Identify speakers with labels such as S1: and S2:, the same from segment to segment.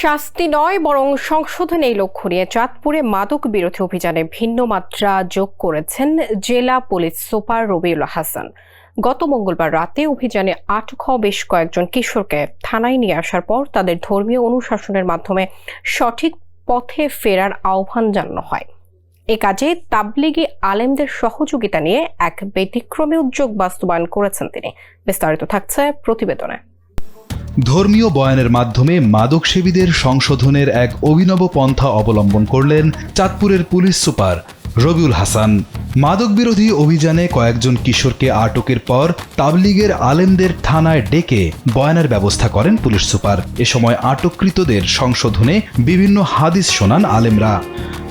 S1: শাস্তি নয় বরং সংশোধন এই লক্ষ্য নিয়ে চাঁদপুরে মাদক বিরোধী অভিযানে ভিন্ন মাত্রা যোগ করেছেন জেলা পুলিশ সুপার রবিউল হাসান। গত মঙ্গলবার রাতে অভিযানে আটক হওয়া বেশ কয়েকজন কিশোরকে থানায় নিয়ে আসার পর তাদের ধর্মীয় অনুশাসনের মাধ্যমে সঠিক পথে ফেরার আহ্বান জানানো হয়। এ কাজে তাবলিগি আলেমদের সহযোগিতা নিয়ে এক ব্যতিক্রমী উদ্যোগ বাস্তবায়ন করেছেন তিনি। বিস্তারিত থাকছে প্রতিবেদনে।
S2: ধর্মীয় বয়ানের মাধ্যমে মাদকসেবীদের সংশোধনের এক অভিনব পন্থা অবলম্বন করলেন চাঁদপুরের পুলিশ সুপার রবিউল হাসান। মাদক বিরোধী অভিযানে কয়েকজন কিশোরকে আটকের পর তাবলিগের আলেমদের থানায় ডেকে বয়ানের ব্যবস্থা করেন পুলিশ সুপার। এ সময় আটককৃতদের সংশোধনে বিভিন্ন হাদিস শোনান আলেমরা।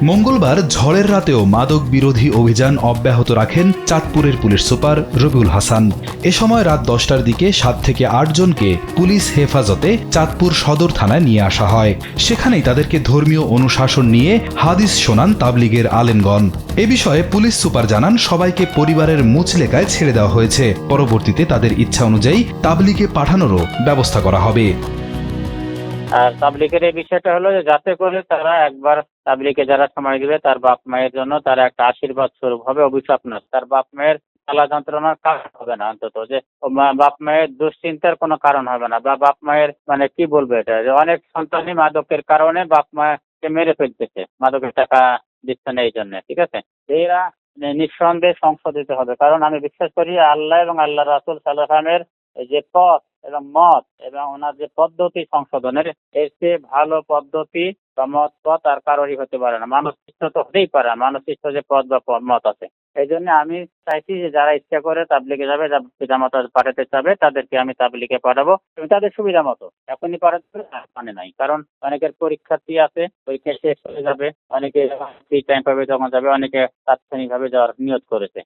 S2: মঙ্গলবার ঝড়ের রাতেও মাদক বিরোধী অভিযান অব্যাহত রাখেন চাঁদপুরের পুলিশ সুপার রবিউল হাসান। এ সময় রাত 10টার দিকে 7 থেকে 8 জনকে পুলিশ হেফাজতে চাঁদপুর সদর থানায় নিয়ে আসা হয়। সেখানেই তাদেরকে ধর্মীয় অনুশাসন নিয়ে হাদিস শোনান তাবলিগের আলেমগণ। এ বিষয়ে পুলিশ সুপার জানান, সবাইকে পরিবারের মুচলেকায় ছেড়ে দেওয়া হয়েছে। পরবর্তীতে তাদের ইচ্ছা অনুযায়ী তাবলিগে পাঠানোরও ব্যবস্থা করা হবে।
S3: আর তাবলিগের এই বিষয়টা হলো যে যাতে করে তারা একবার তাবলিগে যারা সময় দিবে তার বাপ মায়ের জন্য তার একটা আশীর্বাদ স্বরূপ হবে, অভিশাপ না। তার বাপ মায়ের জ্বালা যন্ত্রণার কারণ হবে না, অন্তত যে বাপ মায়ের দুশ্চিন্তার কোনো কারণ হবে না, বা বাপ মায়ের মানে কি বলবো, এটা যে অনেক সন্তানই মাদকের কারণে বাপ মাকে মেরে ফেলতেছে, মাদকের টাকা দিচ্ছে না এই জন্য। ঠিক আছে, এরা নিঃসন্দেহে সংশোধিত হবে, কারণ আমি বিশ্বাস করি আল্লাহ এবং আল্লাহ রাসূল সাল্লাল্লাহু আলাইহি ওয়াসাল্লামের যে পথ এবং মত এবং ওনার যে পদ্ধতি সংশোধনের, এর চেয়ে ভালো পদ্ধতি বা পথ আর কারোরই হতে পারে না। মানুষ সৃষ্ট তো হতেই পারে না, মানুষ সৃষ্ট যে পথ বা মত আছে। এই জন্য আমি চাইছি যে যারা ইচ্ছা করে তাবলিগে যাবে, পিতামাতা পাঠাতে চাবে, তাদেরকে আমি তাবলিগে পাঠাবো এবং তাদের সুবিধা মতো। এখনই পাঠাতে মানে নাই, কারণ অনেকের পরীক্ষার্থী আছে, পরীক্ষা শেষ হয়ে যাবে, অনেকে ফ্রি টাইম পাবে তখন যাবে, অনেকে তাৎক্ষণিকভাবে যাওয়ার নিয়ত করেছে।